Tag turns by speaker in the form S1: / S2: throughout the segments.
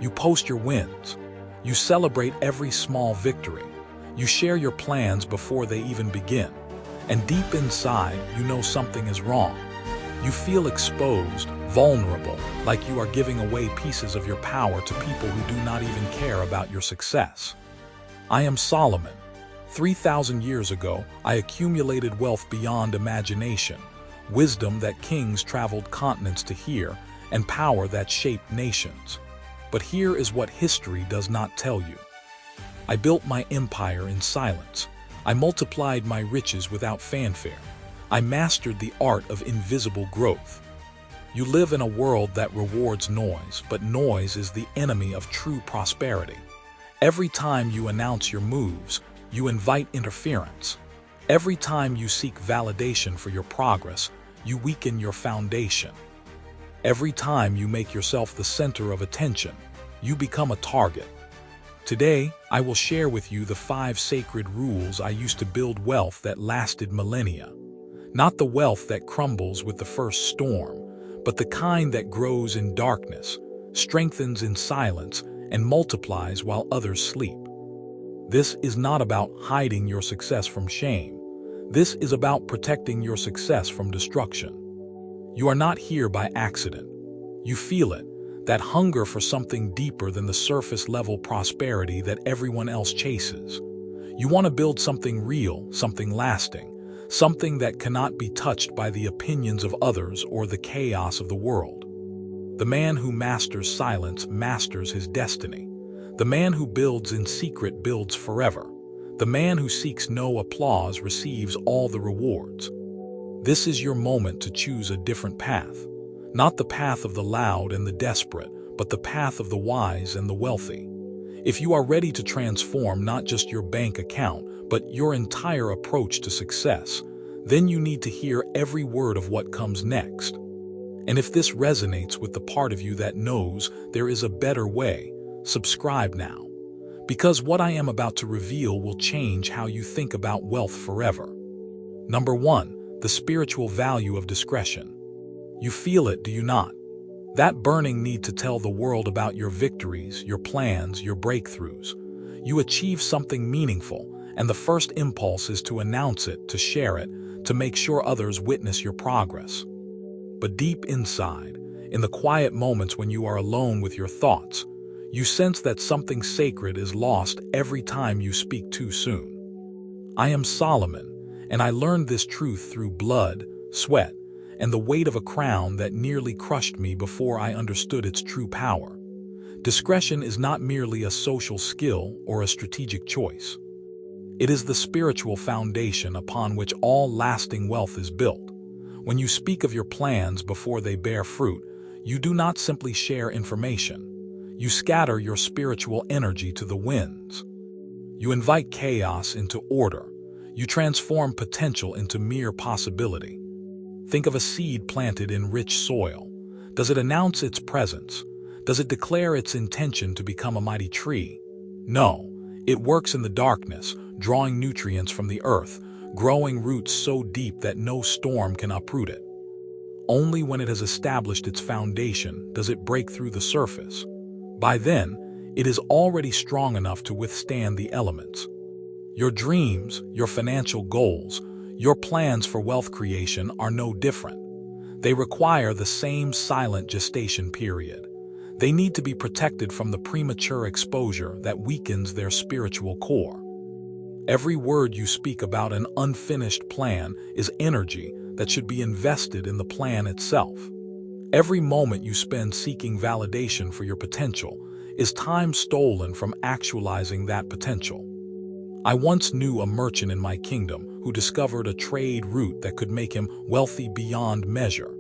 S1: You post your wins. You celebrate every small victory. You share your plans before they even begin. And deep inside, you know something is wrong. You feel exposed, vulnerable, like you are giving away pieces of your power to people who do not even care about your success. I am Solomon. 3,000 years ago, I accumulated wealth beyond imagination, wisdom that kings traveled continents to hear, and power that shaped nations. But here is what history does not tell you. I built my empire in silence. I multiplied my riches without fanfare. I mastered the art of invisible growth. You live in a world that rewards noise, but noise is the enemy of true prosperity. Every time you announce your moves, you invite interference. Every time you seek validation for your progress, you weaken your foundation. Every time you make yourself the center of attention, you become a target. Today, I will share with you the 5 sacred rules I used to build wealth that lasted millennia. Not the wealth that crumbles with the first storm, but the kind that grows in darkness, strengthens in silence, and multiplies while others sleep. This is not about hiding your success from shame. This is about protecting your success from destruction. You are not here by accident. You feel it, that hunger for something deeper than the surface-level prosperity that everyone else chases. You want to build something real, something lasting, something that cannot be touched by the opinions of others or the chaos of the world. The man who masters silence masters his destiny. The man who builds in secret builds forever. The man who seeks no applause receives all the rewards. This is your moment to choose a different path. Not the path of the loud and the desperate, but the path of the wise and the wealthy. If you are ready to transform not just your bank account, but your entire approach to success, then you need to hear every word of what comes next. And if this resonates with the part of you that knows there is a better way, subscribe now. Because what I am about to reveal will change how you think about wealth forever. Number 1, the spiritual value of discretion. You feel it, do you not? That burning need to tell the world about your victories, your plans, your breakthroughs. You achieve something meaningful, and the first impulse is to announce it, to share it, to make sure others witness your progress. But deep inside, in the quiet moments when you are alone with your thoughts, you sense that something sacred is lost every time you speak too soon. I am Solomon, and I learned this truth through blood, sweat, and the weight of a crown that nearly crushed me before I understood its true power. Discretion is not merely a social skill or a strategic choice. It is the spiritual foundation upon which all lasting wealth is built. When you speak of your plans before they bear fruit, you do not simply share information. You scatter your spiritual energy to the winds. You invite chaos into order. You transform potential into mere possibility. Think of a seed planted in rich soil. Does it announce its presence? Does it declare its intention to become a mighty tree? No, it works in the darkness, drawing nutrients from the earth, growing roots so deep that no storm can uproot it. Only when it has established its foundation does it break through the surface. By then, it is already strong enough to withstand the elements. Your dreams, your financial goals, your plans for wealth creation are no different. They require the same silent gestation period. They need to be protected from the premature exposure that weakens their spiritual core. Every word you speak about an unfinished plan is energy that should be invested in the plan itself. Every moment you spend seeking validation for your potential is time stolen from actualizing that potential. I once knew a merchant in my kingdom who discovered a trade route that could make him wealthy beyond measure.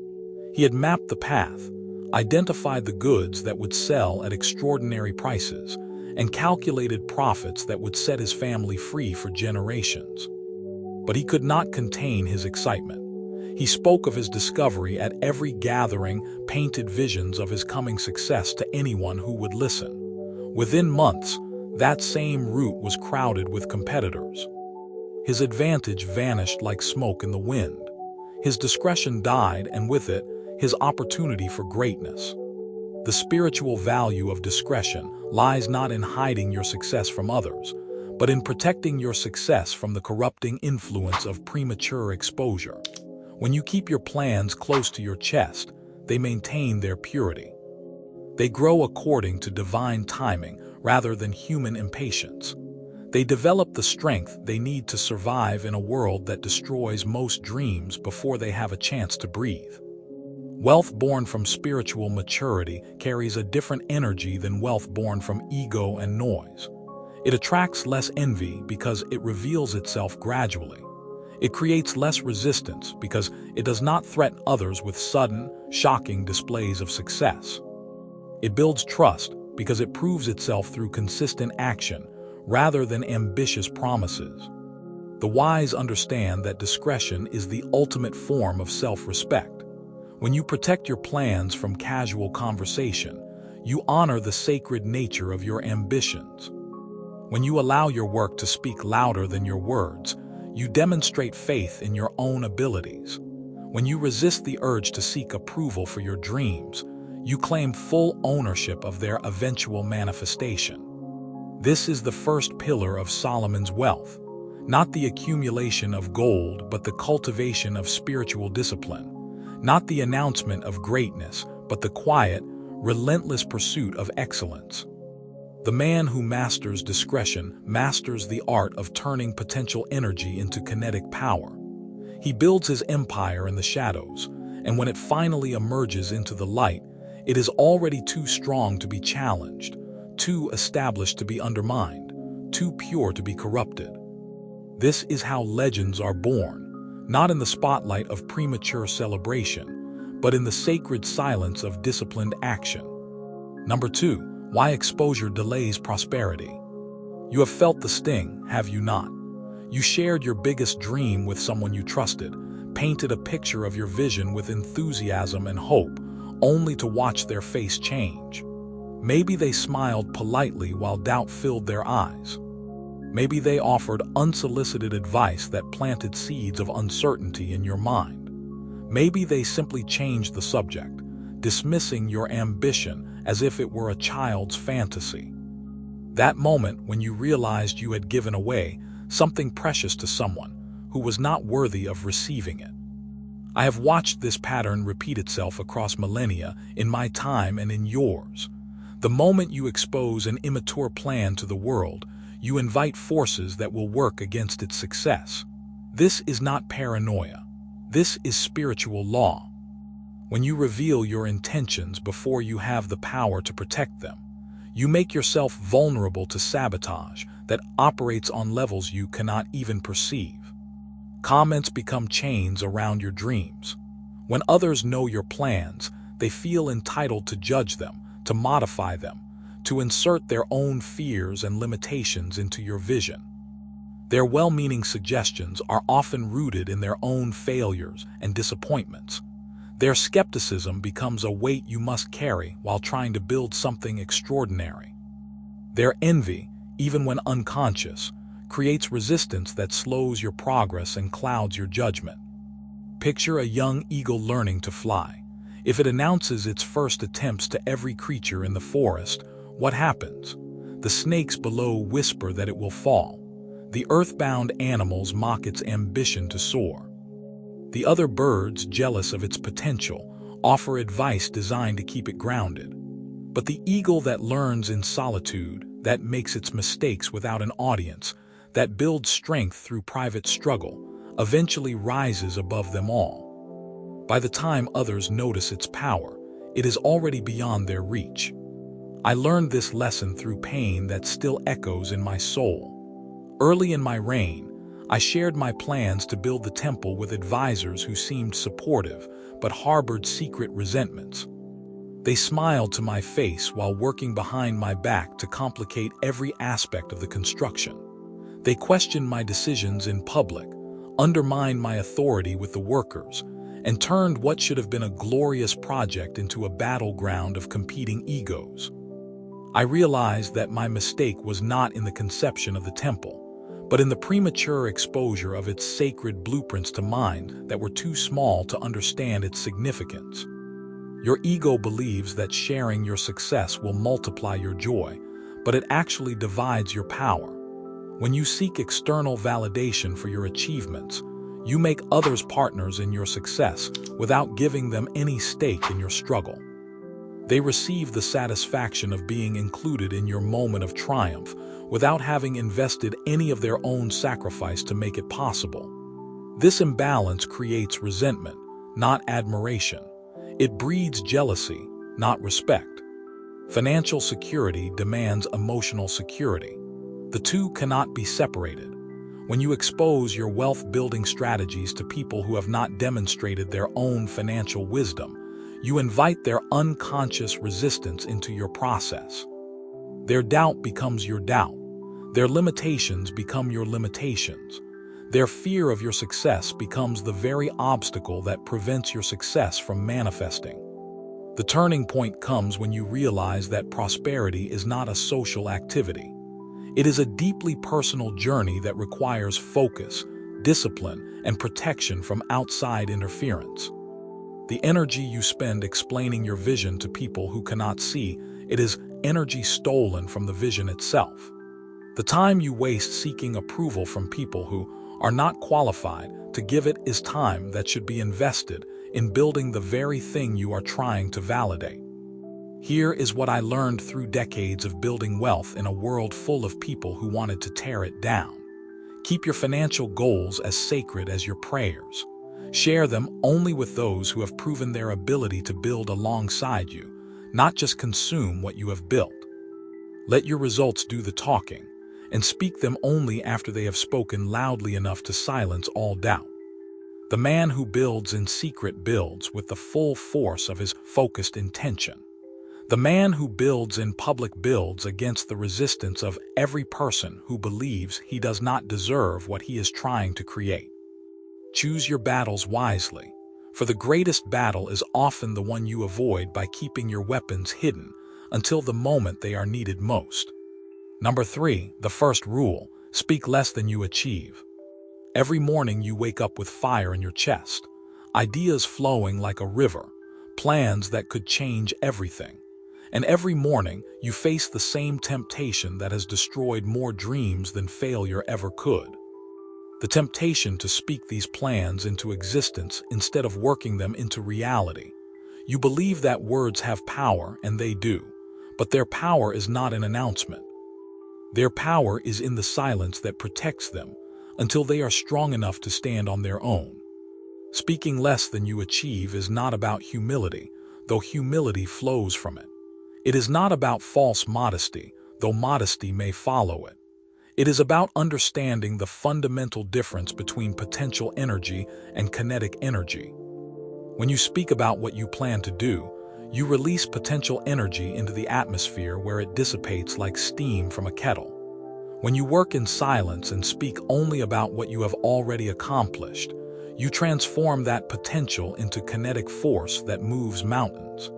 S1: He had mapped the path, identified the goods that would sell at extraordinary prices, and calculated profits that would set his family free for generations. But he could not contain his excitement. He spoke of his discovery at every gathering, painted visions of his coming success to anyone who would listen. Within months, that same route was crowded with competitors. His advantage vanished like smoke in the wind. His discretion died, and with it, his opportunity for greatness. The spiritual value of discretion lies not in hiding your success from others, but in protecting your success from the corrupting influence of premature exposure. When you keep your plans close to your chest, they maintain their purity. They grow according to divine timing rather than human impatience. They develop the strength they need to survive in a world that destroys most dreams before they have a chance to breathe. Wealth born from spiritual maturity carries a different energy than wealth born from ego and noise. It attracts less envy because it reveals itself gradually. It creates less resistance because it does not threaten others with sudden, shocking displays of success. It builds trust because it proves itself through consistent action rather than ambitious promises. The wise understand that discretion is the ultimate form of self-respect. When you protect your plans from casual conversation, you honor the sacred nature of your ambitions. When you allow your work to speak louder than your words, you demonstrate faith in your own abilities. When you resist the urge to seek approval for your dreams, you claim full ownership of their eventual manifestation. This is the first pillar of Solomon's wealth, not the accumulation of gold, but the cultivation of spiritual discipline. Not the announcement of greatness, but the quiet, relentless pursuit of excellence. The man who masters discretion masters the art of turning potential energy into kinetic power. He builds his empire in the shadows, and when it finally emerges into the light, it is already too strong to be challenged, too established to be undermined, too pure to be corrupted. This is how legends are born. Not in the spotlight of premature celebration, but in the sacred silence of disciplined action. Number 2, why exposure delays prosperity. You have felt the sting, have you not? You shared your biggest dream with someone you trusted, painted a picture of your vision with enthusiasm and hope, only to watch their face change. Maybe they smiled politely while doubt filled their eyes. Maybe they offered unsolicited advice that planted seeds of uncertainty in your mind. Maybe they simply changed the subject, dismissing your ambition as if it were a child's fantasy. That moment when you realized you had given away something precious to someone who was not worthy of receiving it. I have watched this pattern repeat itself across millennia in my time and in yours. The moment you expose an immature plan to the world, you invite forces that will work against its success. This is not paranoia. This is spiritual law. When you reveal your intentions before you have the power to protect them, you make yourself vulnerable to sabotage that operates on levels you cannot even perceive. Comments become chains around your dreams. When others know your plans, they feel entitled to judge them, to modify them, to insert their own fears and limitations into your vision. Their well-meaning suggestions are often rooted in their own failures and disappointments. Their skepticism becomes a weight you must carry while trying to build something extraordinary. Their envy, even when unconscious, creates resistance that slows your progress and clouds your judgment. Picture a young eagle learning to fly. If it announces its first attempts to every creature in the forest, what happens? The snakes below whisper that it will fall. The earthbound animals mock its ambition to soar. The other birds, jealous of its potential, offer advice designed to keep it grounded. But the eagle that learns in solitude, that makes its mistakes without an audience, that builds strength through private struggle, eventually rises above them all. By the time others notice its power, it is already beyond their reach. I learned this lesson through pain that still echoes in my soul. Early in my reign, I shared my plans to build the temple with advisors who seemed supportive but harbored secret resentments. They smiled to my face while working behind my back to complicate every aspect of the construction. They questioned my decisions in public, undermined my authority with the workers, and turned what should have been a glorious project into a battleground of competing egos. I realized that my mistake was not in the conception of the temple, but in the premature exposure of its sacred blueprints to mind that were too small to understand its significance. Your ego believes that sharing your success will multiply your joy, but it actually divides your power. When you seek external validation for your achievements, you make others partners in your success without giving them any stake in your struggle. They receive the satisfaction of being included in your moment of triumph without having invested any of their own sacrifice to make it possible. This imbalance creates resentment, not admiration. It breeds jealousy, not respect. Financial security demands emotional security. The two cannot be separated. When you expose your wealth-building strategies to people who have not demonstrated their own financial wisdom, you invite their unconscious resistance into your process. Their doubt becomes your doubt. Their limitations become your limitations. Their fear of your success becomes the very obstacle that prevents your success from manifesting. The turning point comes when you realize that prosperity is not a social activity. It is a deeply personal journey that requires focus, discipline, and protection from outside interference. The energy you spend explaining your vision to people who cannot see, it is energy stolen from the vision itself. The time you waste seeking approval from people who are not qualified to give it is time that should be invested in building the very thing you are trying to validate. Here is what I learned through decades of building wealth in a world full of people who wanted to tear it down. Keep your financial goals as sacred as your prayers. Share them only with those who have proven their ability to build alongside you, not just consume what you have built. Let your results do the talking, and speak them only after they have spoken loudly enough to silence all doubt. The man who builds in secret builds with the full force of his focused intention. The man who builds in public builds against the resistance of every person who believes he does not deserve what he is trying to create. Choose your battles wisely, for the greatest battle is often the one you avoid by keeping your weapons hidden until the moment they are needed most. Number 3, the first rule, speak less than you achieve. Every morning you wake up with fire in your chest, ideas flowing like a river, plans that could change everything. And every morning you face the same temptation that has destroyed more dreams than failure ever could. The temptation to speak these plans into existence instead of working them into reality. You believe that words have power, and they do, but their power is not an announcement. Their power is in the silence that protects them until they are strong enough to stand on their own. Speaking less than you achieve is not about humility, though humility flows from it. It is not about false modesty, though modesty may follow it. It is about understanding the fundamental difference between potential energy and kinetic energy. When you speak about what you plan to do, you release potential energy into the atmosphere where it dissipates like steam from a kettle. When you work in silence and speak only about what you have already accomplished, you transform that potential into kinetic force that moves mountains.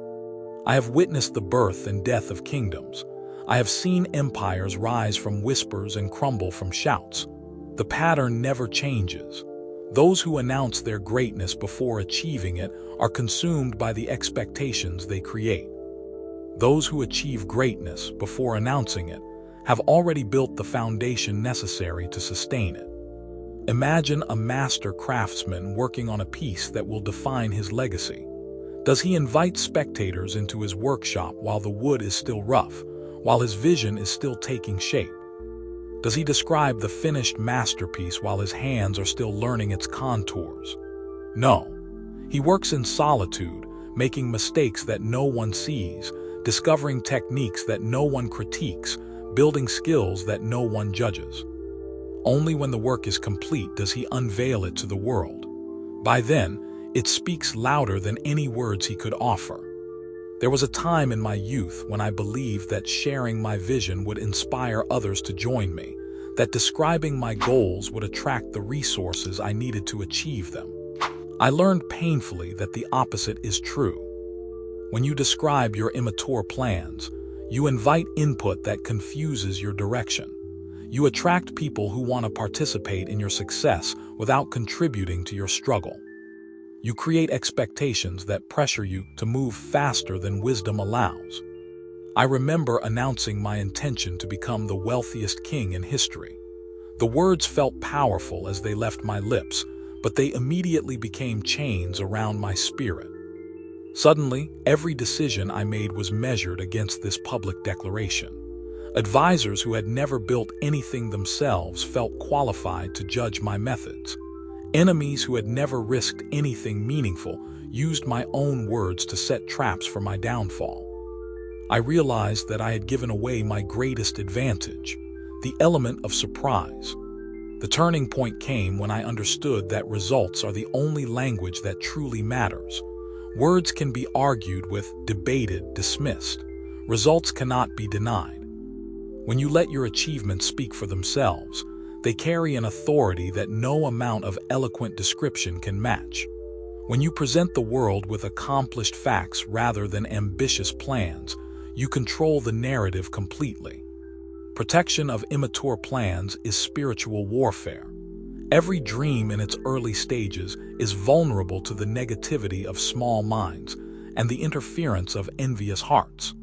S1: I have witnessed the birth and death of kingdoms. I have seen empires rise from whispers and crumble from shouts. The pattern never changes. Those who announce their greatness before achieving it are consumed by the expectations they create. Those who achieve greatness before announcing it have already built the foundation necessary to sustain it. Imagine a master craftsman working on a piece that will define his legacy. Does he invite spectators into his workshop while the wood is still rough, while his vision is still taking shape? Does he describe the finished masterpiece while his hands are still learning its contours? No. He works in solitude, making mistakes that no one sees, discovering techniques that no one critiques, building skills that no one judges. Only when the work is complete does he unveil it to the world. By then, it speaks louder than any words he could offer. There was a time in my youth when I believed that sharing my vision would inspire others to join me, that describing my goals would attract the resources I needed to achieve them. I learned painfully that the opposite is true. When you describe your immature plans, you invite input that confuses your direction. You attract people who want to participate in your success without contributing to your struggle. You create expectations that pressure you to move faster than wisdom allows. I remember announcing my intention to become the wealthiest king in history. The words felt powerful as they left my lips, but they immediately became chains around my spirit. Suddenly, every decision I made was measured against this public declaration. Advisors who had never built anything themselves felt qualified to judge my methods. Enemies who had never risked anything meaningful used my own words to set traps for my downfall. I realized that I had given away my greatest advantage, the element of surprise. The turning point came when I understood that results are the only language that truly matters. Words can be argued with, debated, dismissed. Results cannot be denied. When you let your achievements speak for themselves, they carry an authority that no amount of eloquent description can match. When you present the world with accomplished facts rather than ambitious plans, you control the narrative completely. Protection of immature plans is spiritual warfare. Every dream in its early stages is vulnerable to the negativity of small minds and the interference of envious hearts.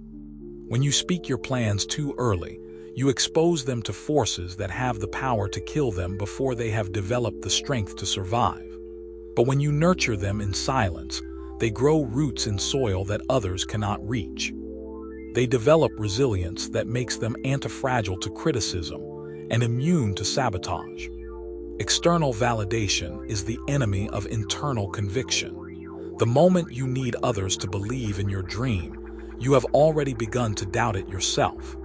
S1: When you speak your plans too early, you expose them to forces that have the power to kill them before they have developed the strength to survive. But when you nurture them in silence, they grow roots in soil that others cannot reach. They develop resilience that makes them antifragile to criticism and immune to sabotage. External validation is the enemy of internal conviction. The moment you need others to believe in your dream, you have already begun to doubt it yourself.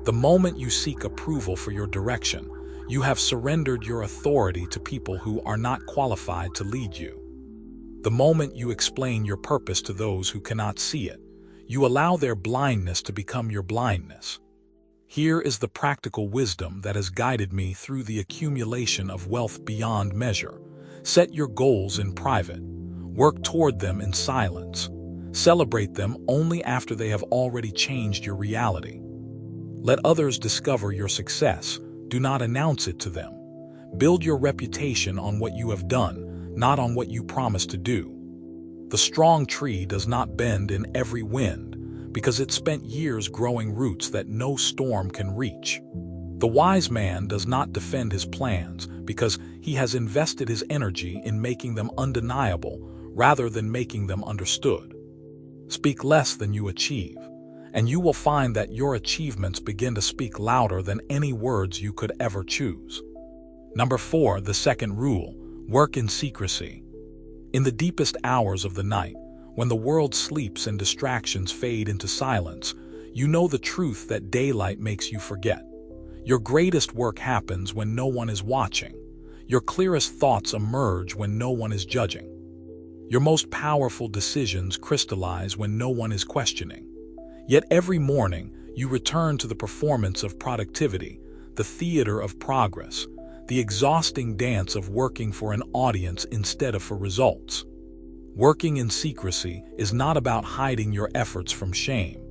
S1: The moment you seek approval for your direction, you have surrendered your authority to people who are not qualified to lead you. The moment you explain your purpose to those who cannot see it, you allow their blindness to become your blindness. Here is the practical wisdom that has guided me through the accumulation of wealth beyond measure. Set your goals in private. Work toward them in silence. Celebrate them only after they have already changed your reality. Let others discover your success. Do not announce it to them. Build your reputation on what you have done, not on what you promise to do. The strong tree does not bend in every wind, because it spent years growing roots that no storm can reach. The wise man does not defend his plans because he has invested his energy in making them undeniable rather than making them understood. Speak less than you achieve, and you will find that your achievements begin to speak louder than any words you could ever choose. Number 4, the second rule: work in secrecy. In the deepest hours of the night, when the world sleeps and distractions fade into silence, you know the truth that daylight makes you forget. Your greatest work happens when no one is watching. Your clearest thoughts emerge when no one is judging. Your most powerful decisions crystallize when no one is questioning. Yet every morning, you return to the performance of productivity, the theater of progress, the exhausting dance of working for an audience instead of for results. Working in secrecy is not about hiding your efforts from shame.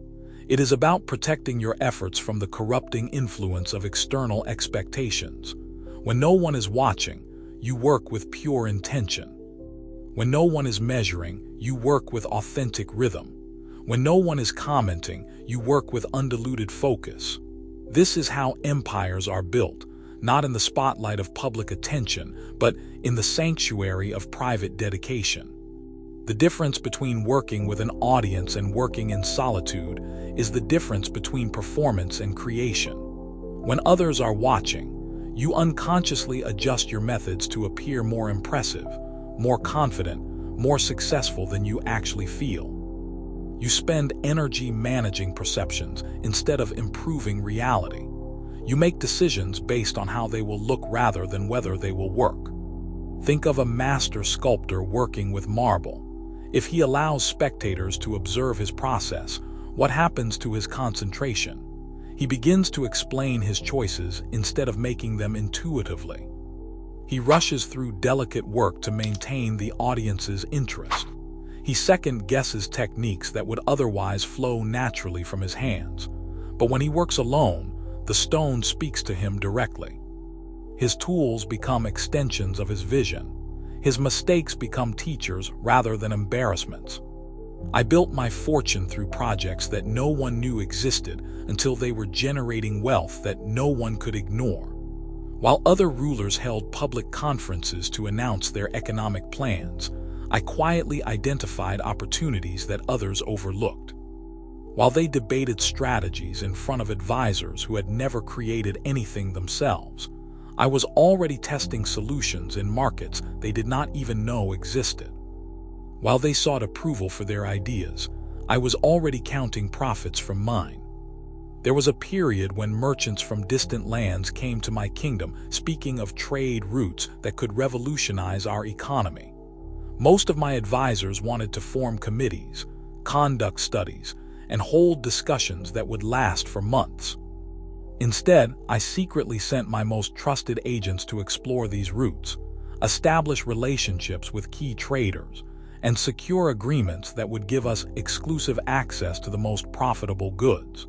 S1: It is about protecting your efforts from the corrupting influence of external expectations. When no one is watching, you work with pure intention. When no one is measuring, you work with authentic rhythm. When no one is commenting, you work with undiluted focus. This is how empires are built, not in the spotlight of public attention, but in the sanctuary of private dedication. The difference between working with an audience and working in solitude is the difference between performance and creation. When others are watching, you unconsciously adjust your methods to appear more impressive, more confident, more successful than you actually feel. You spend energy managing perceptions instead of improving reality. You make decisions based on how they will look rather than whether they will work. Think of a master sculptor working with marble. If he allows spectators to observe his process, what happens to his concentration? He begins to explain his choices instead of making them intuitively. He rushes through delicate work to maintain the audience's interest. He second-guesses techniques that would otherwise flow naturally from his hands. But when he works alone, the stone speaks to him directly. His tools become extensions of his vision. His mistakes become teachers rather than embarrassments. I built my fortune through projects that no one knew existed until they were generating wealth that no one could ignore. While other rulers held public conferences to announce their economic plans, I quietly identified opportunities that others overlooked. While they debated strategies in front of advisors who had never created anything themselves, I was already testing solutions in markets they did not even know existed. While they sought approval for their ideas, I was already counting profits from mine. There was a period when merchants from distant lands came to my kingdom speaking of trade routes that could revolutionize our economy. Most of my advisors wanted to form committees, conduct studies, and hold discussions that would last for months. Instead, I secretly sent my most trusted agents to explore these routes, establish relationships with key traders, and secure agreements that would give us exclusive access to the most profitable goods.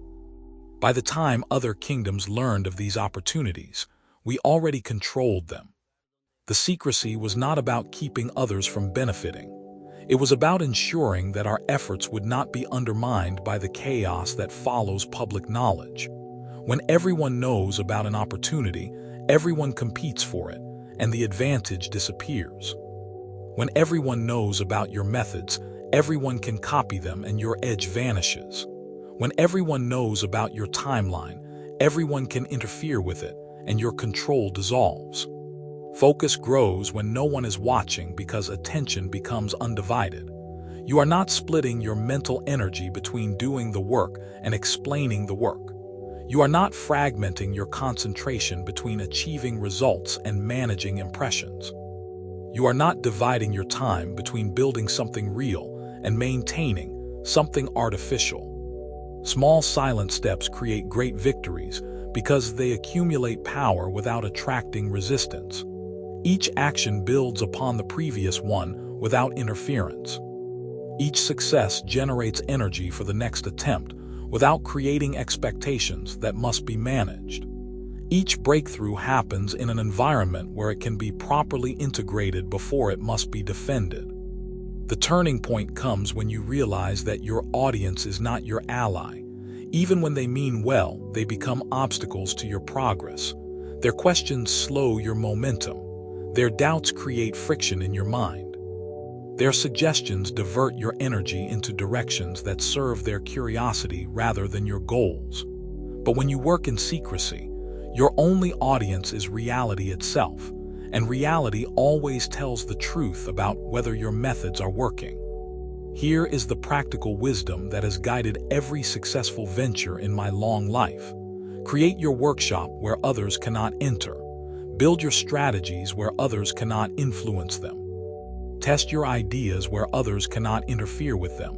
S1: By the time other kingdoms learned of these opportunities, we already controlled them. The secrecy was not about keeping others from benefiting. It was about ensuring that our efforts would not be undermined by the chaos that follows public knowledge. When everyone knows about an opportunity, everyone competes for it, and the advantage disappears. When everyone knows about your methods, everyone can copy them and your edge vanishes. When everyone knows about your timeline, everyone can interfere with it, and your control dissolves. Focus grows when no one is watching because attention becomes undivided. You are not splitting your mental energy between doing the work and explaining the work. You are not fragmenting your concentration between achieving results and managing impressions. You are not dividing your time between building something real and maintaining something artificial. Small silent steps create great victories because they accumulate power without attracting resistance. Each action builds upon the previous one without interference. Each success generates energy for the next attempt without creating expectations that must be managed. Each breakthrough happens in an environment where it can be properly integrated before it must be defended. The turning point comes when you realize that your audience is not your ally. Even when they mean well, they become obstacles to your progress. Their questions slow your momentum. Their doubts create friction in your mind. Their suggestions divert your energy into directions that serve their curiosity rather than your goals. But when you work in secrecy, your only audience is reality itself, and reality always tells the truth about whether your methods are working. Here is the practical wisdom that has guided every successful venture in my long life. Create your workshop where others cannot enter. Build your strategies where others cannot influence them. Test your ideas where others cannot interfere with them.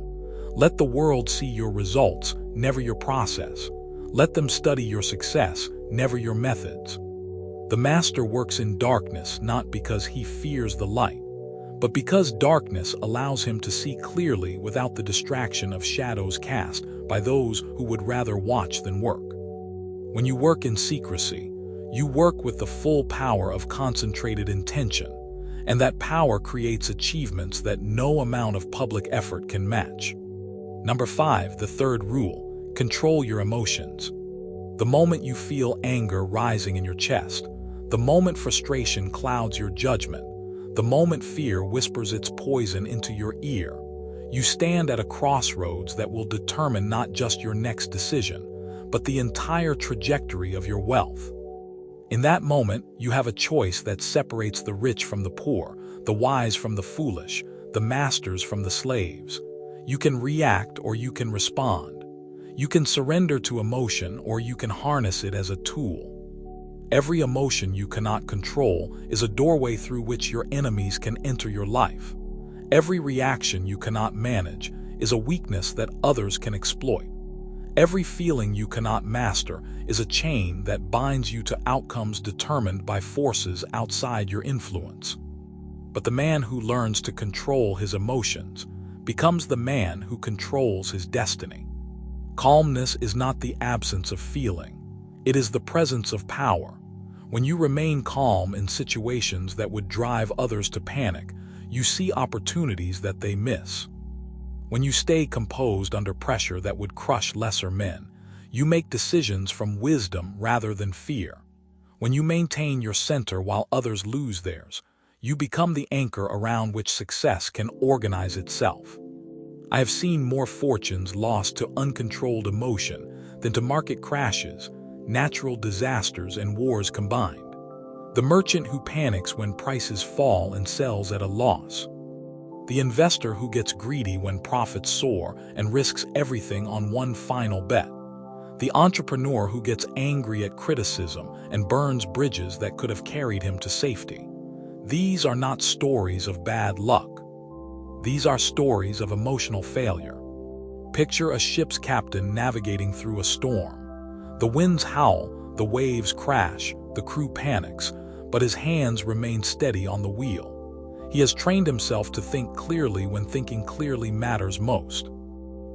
S1: Let the world see your results, never your process. Let them study your success, never your methods. The master works in darkness not because he fears the light, but because darkness allows him to see clearly without the distraction of shadows cast by those who would rather watch than work. When you work in secrecy, you work with the full power of concentrated intention, and that power creates achievements that no amount of public effort can match. Number 5, the third rule: control your emotions. The moment you feel anger rising in your chest, the moment frustration clouds your judgment, the moment fear whispers its poison into your ear, you stand at a crossroads that will determine not just your next decision, but the entire trajectory of your wealth. In that moment, you have a choice that separates the rich from the poor, the wise from the foolish, the masters from the slaves. You can react or you can respond. You can surrender to emotion or you can harness it as a tool. Every emotion you cannot control is a doorway through which your enemies can enter your life. Every reaction you cannot manage is a weakness that others can exploit. Every feeling you cannot master is a chain that binds you to outcomes determined by forces outside your influence. But the man who learns to control his emotions becomes the man who controls his destiny. Calmness is not the absence of feeling. It is the presence of power. When you remain calm in situations that would drive others to panic, you see opportunities that they miss. When you stay composed under pressure that would crush lesser men, you make decisions from wisdom rather than fear. When you maintain your center while others lose theirs, you become the anchor around which success can organize itself. I have seen more fortunes lost to uncontrolled emotion than to market crashes, natural disasters, and wars combined. The merchant who panics when prices fall and sells at a loss. The investor who gets greedy when profits soar and risks everything on one final bet. The entrepreneur who gets angry at criticism and burns bridges that could have carried him to safety. These are not stories of bad luck. These are stories of emotional failure. Picture a ship's captain navigating through a storm. The winds howl, the waves crash, the crew panics, but his hands remain steady on the wheel. He has trained himself to think clearly when thinking clearly matters most.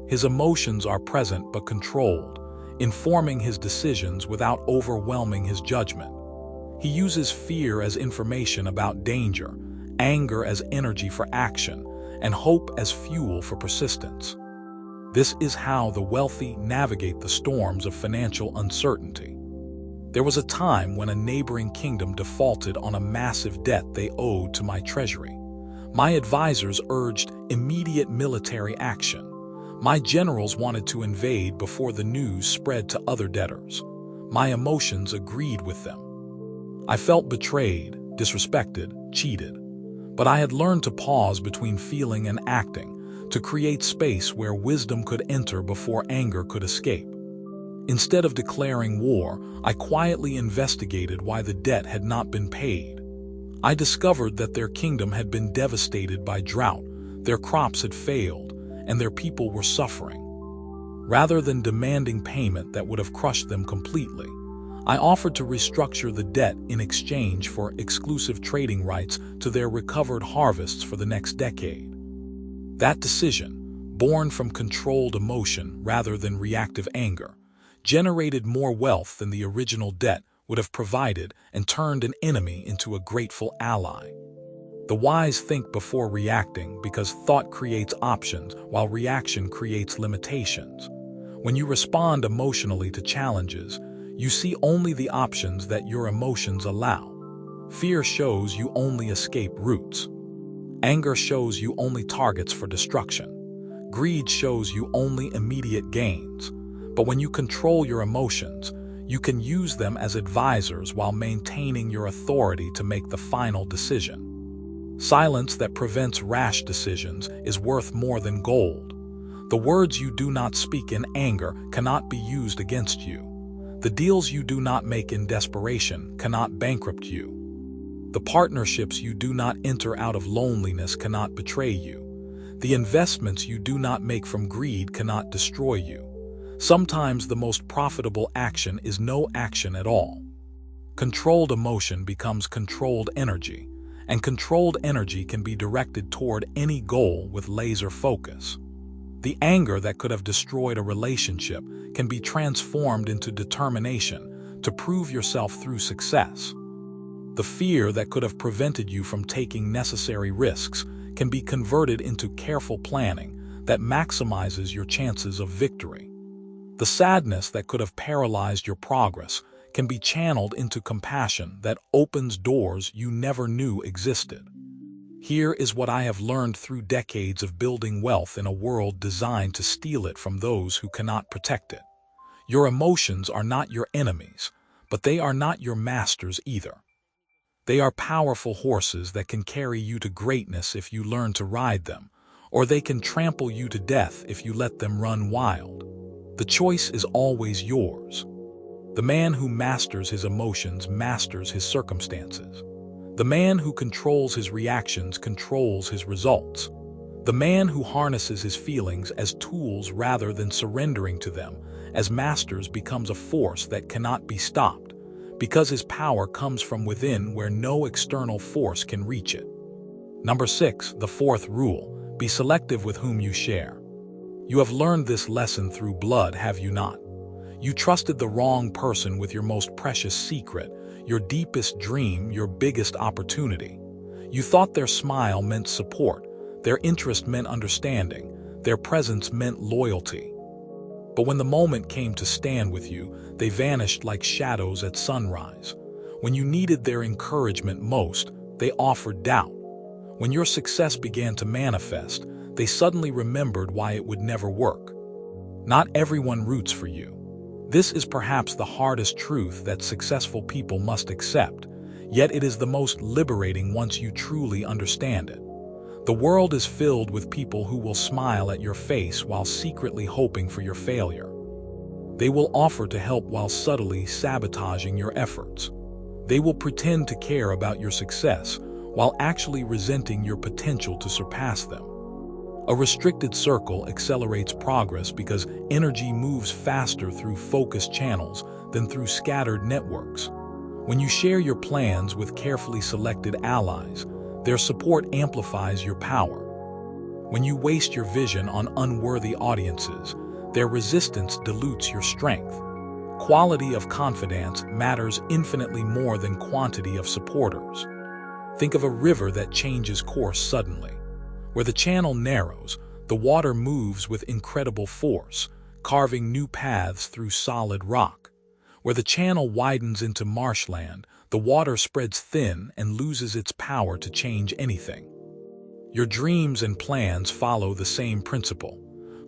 S1: His emotions are present but controlled, informing his decisions without overwhelming his judgment. He uses fear as information about danger, anger as energy for action, and hope as fuel for persistence. This is how the wealthy navigate the storms of financial uncertainty. There was a time when a neighboring kingdom defaulted on a massive debt they owed to my treasury. My advisors urged immediate military action. My generals wanted to invade before the news spread to other debtors. My emotions agreed with them. I felt betrayed, disrespected, cheated. But I had learned to pause between feeling and acting, to create space where wisdom could enter before anger could escape. Instead of declaring war, I quietly investigated why the debt had not been paid. I discovered that their kingdom had been devastated by drought, their crops had failed, and their people were suffering. Rather than demanding payment that would have crushed them completely, I offered to restructure the debt in exchange for exclusive trading rights to their recovered harvests for the next decade. That decision, born from controlled emotion rather than reactive anger, generated more wealth than the original debt would have provided and turned an enemy into a grateful ally. The wise think before reacting because thought creates options while reaction creates limitations. When you respond emotionally to challenges, you see only the options that your emotions allow. Fear shows you only escape routes. Anger shows you only targets for destruction. Greed shows you only immediate gains. But when you control your emotions, you can use them as advisors while maintaining your authority to make the final decision. Silence that prevents rash decisions is worth more than gold. The words you do not speak in anger cannot be used against you. The deals you do not make in desperation cannot bankrupt you. The partnerships you do not enter out of loneliness cannot betray you. The investments you do not make from greed cannot destroy you. Sometimes the most profitable action is no action at all. Controlled emotion becomes controlled energy, and controlled energy can be directed toward any goal with laser focus. The anger that could have destroyed a relationship can be transformed into determination to prove yourself through success. The fear that could have prevented you from taking necessary risks can be converted into careful planning that maximizes your chances of victory. The sadness that could have paralyzed your progress can be channeled into compassion that opens doors you never knew existed. Here is what I have learned through decades of building wealth in a world designed to steal it from those who cannot protect it. Your emotions are not your enemies, but they are not your masters either. They are powerful horses that can carry you to greatness if you learn to ride them, or they can trample you to death if you let them run wild. The choice is always yours. The man who masters his emotions masters his circumstances. The man who controls his reactions controls his results. The man who harnesses his feelings as tools rather than surrendering to them as masters becomes a force that cannot be stopped, because his power comes from within where no external force can reach it. Number 6, the fourth rule: be selective with whom you share. You have learned this lesson through blood, have you not? You trusted the wrong person with your most precious secret. your deepest dream, your biggest opportunity. You thought their smile meant support, their interest meant understanding, their presence meant loyalty. But when the moment came to stand with you, they vanished like shadows at sunrise. When you needed their encouragement most, they offered doubt. When your success began to manifest, they suddenly remembered why it would never work. Not everyone roots for you. This is perhaps the hardest truth that successful people must accept, yet it is the most liberating once you truly understand it. The world is filled with people who will smile at your face while secretly hoping for your failure. They will offer to help while subtly sabotaging your efforts. They will pretend to care about your success while actually resenting your potential to surpass them. A restricted circle accelerates progress because energy moves faster through focused channels than through scattered networks. When you share your plans with carefully selected allies, their support amplifies your power. When you waste your vision on unworthy audiences, their resistance dilutes your strength. Quality of confidence matters infinitely more than quantity of supporters. Think of a river that changes course suddenly. Where the channel narrows, the water moves with incredible force, carving new paths through solid rock. Where the channel widens into marshland, the water spreads thin and loses its power to change anything. Your dreams and plans follow the same principle.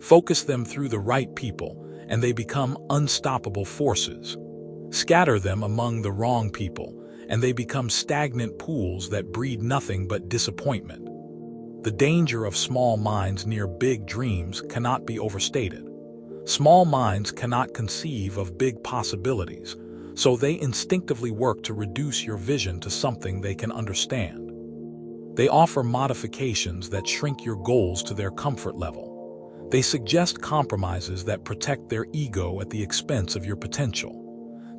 S1: Focus them through the right people, and they become unstoppable forces. Scatter them among the wrong people, and they become stagnant pools that breed nothing but disappointment. The danger of small minds near big dreams cannot be overstated. Small minds cannot conceive of big possibilities, so they instinctively work to reduce your vision to something they can understand. They offer modifications that shrink your goals to their comfort level. They suggest compromises that protect their ego at the expense of your potential.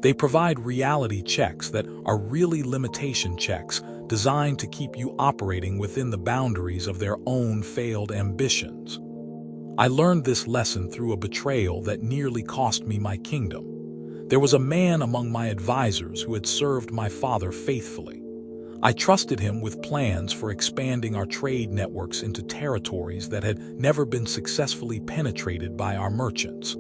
S1: They provide reality checks that are really limitation checks designed to keep you operating within the boundaries of their own failed ambitions. I learned this lesson through a betrayal that nearly cost me my kingdom. There was a man among my advisors who had served my father faithfully. I trusted him with plans for expanding our trade networks into territories that had never been successfully penetrated by our merchants.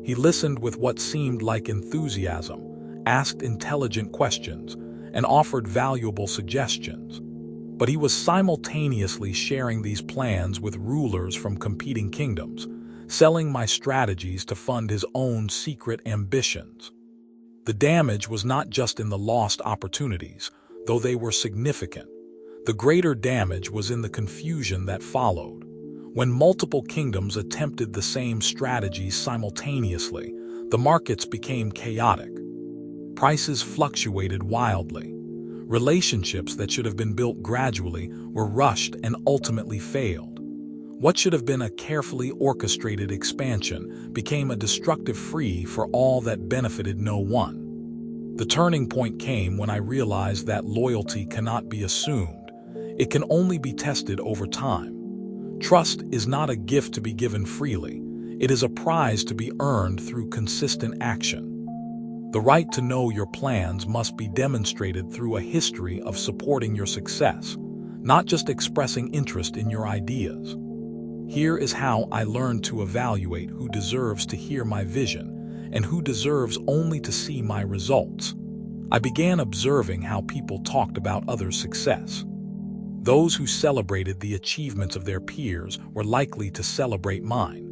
S1: He listened with what seemed like enthusiasm, asked intelligent questions, and offered valuable suggestions. But he was simultaneously sharing these plans with rulers from competing kingdoms, selling my strategies to fund his own secret ambitions. The damage was not just in the lost opportunities, though they were significant. The greater damage was in the confusion that followed. When multiple kingdoms attempted the same strategies simultaneously, the markets became chaotic. Prices fluctuated wildly. Relationships that should have been built gradually were rushed and ultimately failed. What should have been a carefully orchestrated expansion became a destructive free for all that benefited no one. The turning point came when I realized that loyalty cannot be assumed. It can only be tested over time. Trust is not a gift to be given freely. It is a prize to be earned through consistent action. The right to know your plans must be demonstrated through a history of supporting your success, not just expressing interest in your ideas. Here is how I learned to evaluate who deserves to hear my vision and who deserves only to see my results. I began observing how people talked about others' success. Those who celebrated the achievements of their peers were likely to celebrate mine.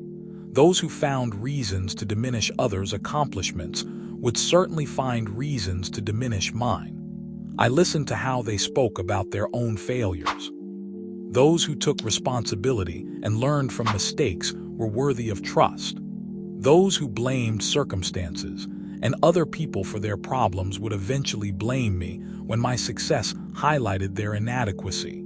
S1: Those who found reasons to diminish others' accomplishments would certainly find reasons to diminish mine. I listened to how they spoke about their own failures. Those who took responsibility and learned from mistakes were worthy of trust. Those who blamed circumstances and other people for their problems would eventually blame me when my success highlighted their inadequacy.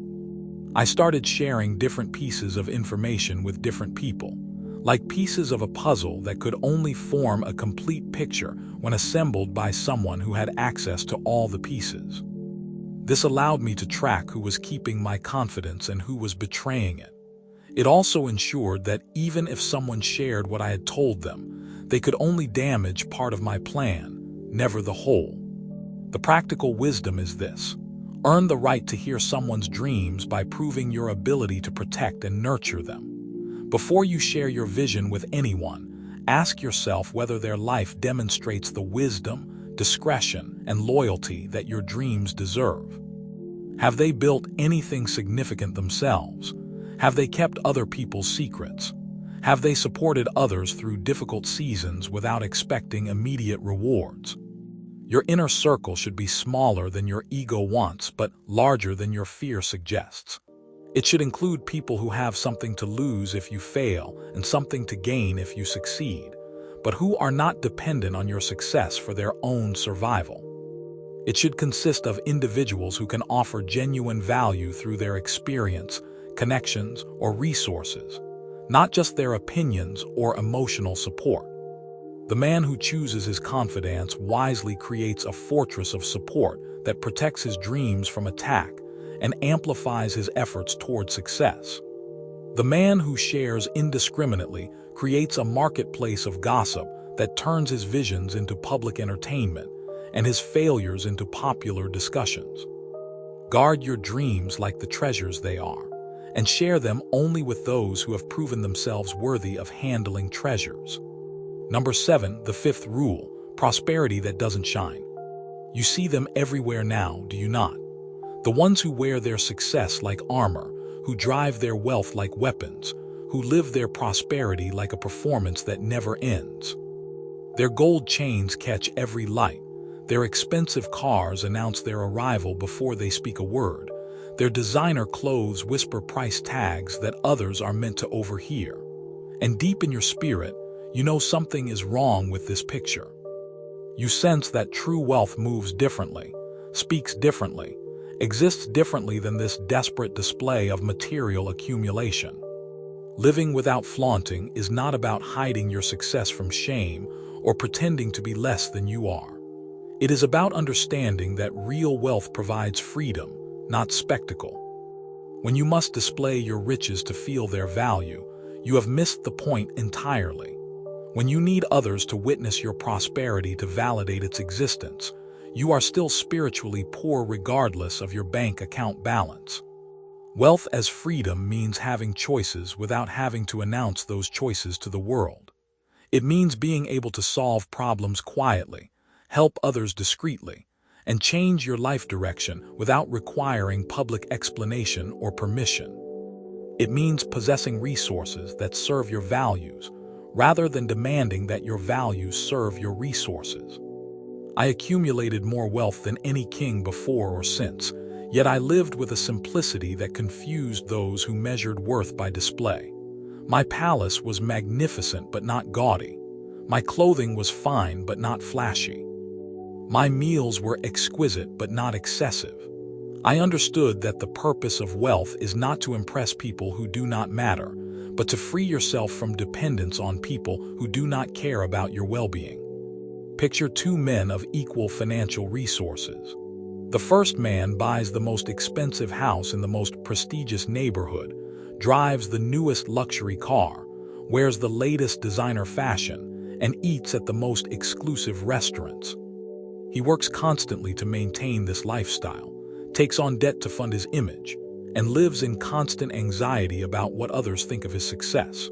S1: I started sharing different pieces of information with different people, like pieces of a puzzle that could only form a complete picture when assembled by someone who had access to all the pieces. This allowed me to track who was keeping my confidence and who was betraying it. It also ensured that even if someone shared what I had told them, they could only damage part of my plan, never the whole. The practical wisdom is this: earn the right to hear someone's dreams by proving your ability to protect and nurture them. Before you share your vision with anyone, ask yourself whether their life demonstrates the wisdom, discretion, and loyalty that your dreams deserve. Have they built anything significant themselves? Have they kept other people's secrets? Have they supported others through difficult seasons without expecting immediate rewards? Your inner circle should be smaller than your ego wants, but larger than your fear suggests. It should include people who have something to lose if you fail and something to gain if you succeed, but who are not dependent on your success for their own survival. It should consist of individuals who can offer genuine value through their experience, connections, or resources, not just their opinions or emotional support. The man who chooses his confidence wisely creates a fortress of support that protects his dreams from attack and amplifies his efforts toward success. The man who shares indiscriminately creates a marketplace of gossip that turns his visions into public entertainment and his failures into popular discussions. Guard your dreams like the treasures they are, and share them only with those who have proven themselves worthy of handling treasures. Number 7, the fifth rule: prosperity that doesn't shine. You see them everywhere now, do you not? The ones who wear their success like armor, who drive their wealth like weapons, who live their prosperity like a performance that never ends. Their gold chains catch every light. Their expensive cars announce their arrival before they speak a word. Their designer clothes whisper price tags that others are meant to overhear. And deep in your spirit, you know something is wrong with this picture. You sense that true wealth moves differently, speaks differently, exists differently than this desperate display of material accumulation. Living without flaunting is not about hiding your success from shame or pretending to be less than you are. It is about understanding that real wealth provides freedom, not spectacle. When you must display your riches to feel their value, you have missed the point entirely. When you need others to witness your prosperity to validate its existence, you are still spiritually poor regardless of your bank account balance. Wealth as freedom means having choices without having to announce those choices to the world. It means being able to solve problems quietly, help others discreetly, and change your life direction without requiring public explanation or permission. It means possessing resources that serve your values, rather than demanding that your values serve your resources. I accumulated more wealth than any king before or since, yet I lived with a simplicity that confused those who measured worth by display. My palace was magnificent but not gaudy. My clothing was fine but not flashy. My meals were exquisite but not excessive. I understood that the purpose of wealth is not to impress people who do not matter, but to free yourself from dependence on people who do not care about your well-being. Picture two men of equal financial resources. The first man buys the most expensive house in the most prestigious neighborhood, drives the newest luxury car, wears the latest designer fashion, and eats at the most exclusive restaurants. He works constantly to maintain this lifestyle, takes on debt to fund his image, and lives in constant anxiety about what others think of his success.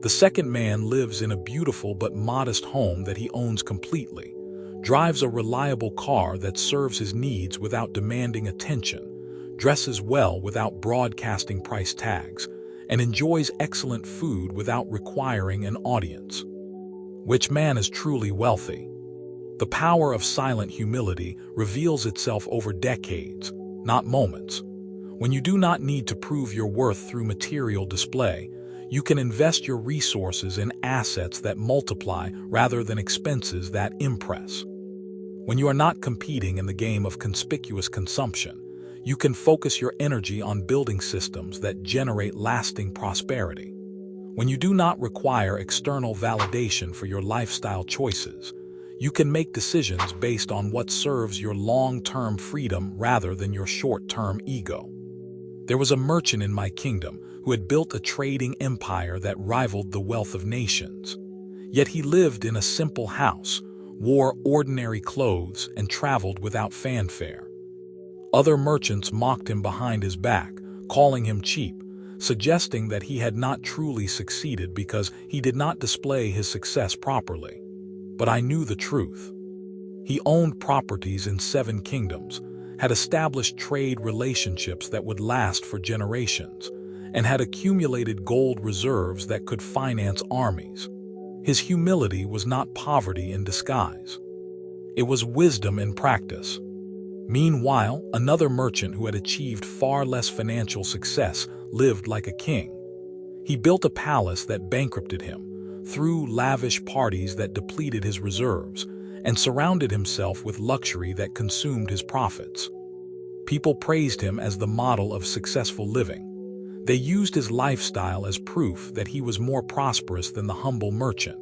S1: The second man lives in a beautiful but modest home that he owns completely, drives a reliable car that serves his needs without demanding attention, dresses well without broadcasting price tags, and enjoys excellent food without requiring an audience. Which man is truly wealthy? The power of silent humility reveals itself over decades, not moments. When you do not need to prove your worth through material display, you can invest your resources in assets that multiply rather than expenses that impress. When you are not competing in the game of conspicuous consumption, you can focus your energy on building systems that generate lasting prosperity. When you do not require external validation for your lifestyle choices, you can make decisions based on what serves your long-term freedom rather than your short-term ego. There was a merchant in my kingdom who had built a trading empire that rivaled the wealth of nations. Yet he lived in a simple house, wore ordinary clothes, and traveled without fanfare. Other merchants mocked him behind his back, calling him cheap, suggesting that he had not truly succeeded because he did not display his success properly. But I knew the truth. He owned properties in 7 kingdoms, had established trade relationships that would last for generations, and had accumulated gold reserves that could finance armies. His humility was not poverty in disguise. It was wisdom in practice. Meanwhile, another merchant who had achieved far less financial success lived like a king. He built a palace that bankrupted him, threw lavish parties that depleted his reserves, and surrounded himself with luxury that consumed his profits. People praised him as the model of successful living. They used his lifestyle as proof that he was more prosperous than the humble merchant.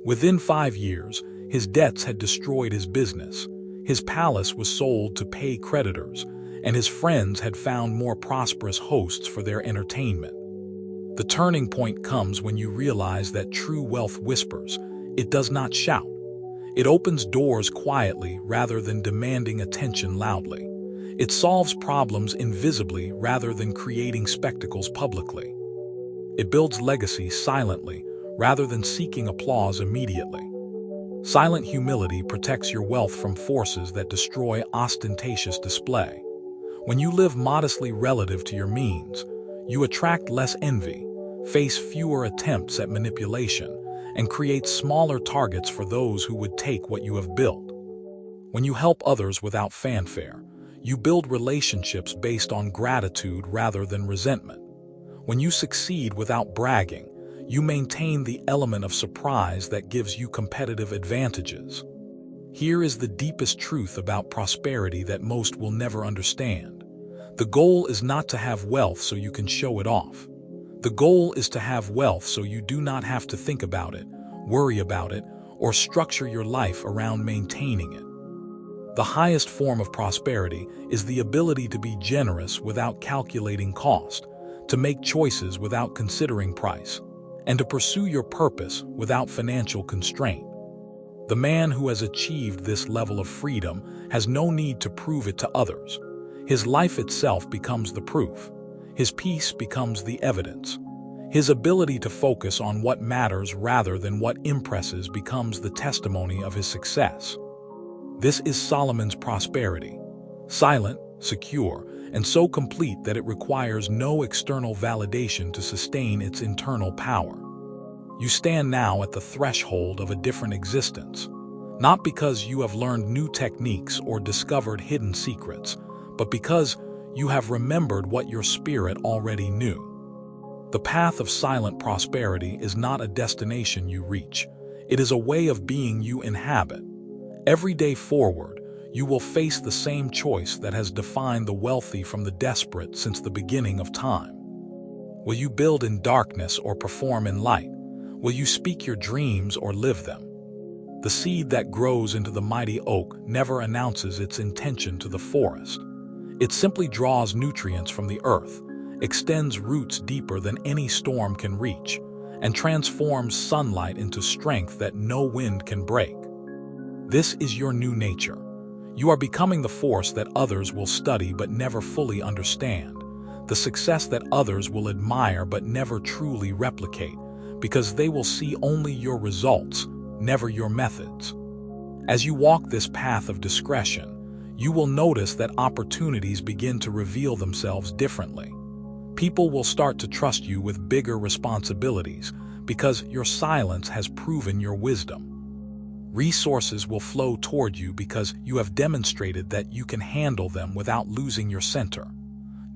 S1: Within 5 years, his debts had destroyed his business. His palace was sold to pay creditors, and his friends had found more prosperous hosts for their entertainment. The turning point comes when you realize that true wealth whispers. It does not shout. It opens doors quietly rather than demanding attention loudly. It solves problems invisibly rather than creating spectacles publicly. It builds legacy silently rather than seeking applause immediately. Silent humility protects your wealth from forces that destroy ostentatious display. When you live modestly relative to your means, you attract less envy, face fewer attempts at manipulation, and create smaller targets for those who would take what you have built. When you help others without fanfare, you build relationships based on gratitude rather than resentment. When you succeed without bragging, you maintain the element of surprise that gives you competitive advantages. Here is the deepest truth about prosperity that most will never understand. The goal is not to have wealth so you can show it off. The goal is to have wealth so you do not have to think about it, worry about it, or structure your life around maintaining it. The highest form of prosperity is the ability to be generous without calculating cost, to make choices without considering price, and to pursue your purpose without financial constraint. The man who has achieved this level of freedom has no need to prove it to others. His life itself becomes the proof. His peace becomes the evidence. His ability to focus on what matters rather than what impresses becomes the testimony of his success. This is Solomon's prosperity, silent, secure, and so complete that it requires no external validation to sustain its internal power. You stand now at the threshold of a different existence, not because you have learned new techniques or discovered hidden secrets, but because you have remembered what your spirit already knew. The path of silent prosperity is not a destination you reach. It is a way of being you inhabit. Every day forward, you will face the same choice that has defined the wealthy from the desperate since the beginning of time. Will you build in darkness or perform in light? Will you speak your dreams or live them? The seed that grows into the mighty oak never announces its intention to the forest. It simply draws nutrients from the earth, extends roots deeper than any storm can reach, and transforms sunlight into strength that no wind can break. This is your new nature. You are becoming the force that others will study but never fully understand, the success that others will admire but never truly replicate, because they will see only your results, never your methods. As you walk this path of discretion, you will notice that opportunities begin to reveal themselves differently. People will start to trust you with bigger responsibilities because your silence has proven your wisdom. Resources will flow toward you because you have demonstrated that you can handle them without losing your center.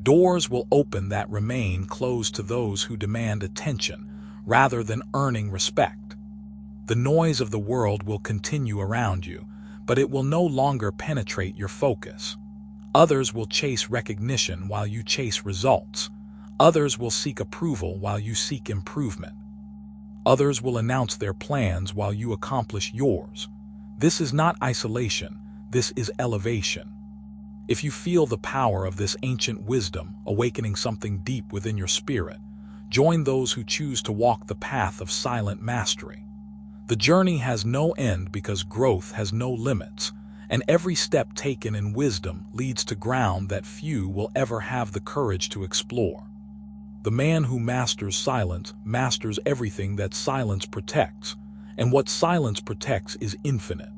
S1: Doors will open that remain closed to those who demand attention rather than earning respect. The noise of the world will continue around you, but it will no longer penetrate your focus. Others will chase recognition while you chase results. Others will seek approval while you seek improvement. Others will announce their plans while you accomplish yours. This is not isolation, this is elevation. If you feel the power of this ancient wisdom awakening something deep within your spirit, join those who choose to walk the path of silent mastery. The journey has no end because growth has no limits, and every step taken in wisdom leads to ground that few will ever have the courage to explore. The man who masters silence masters everything that silence protects, and what silence protects is infinite.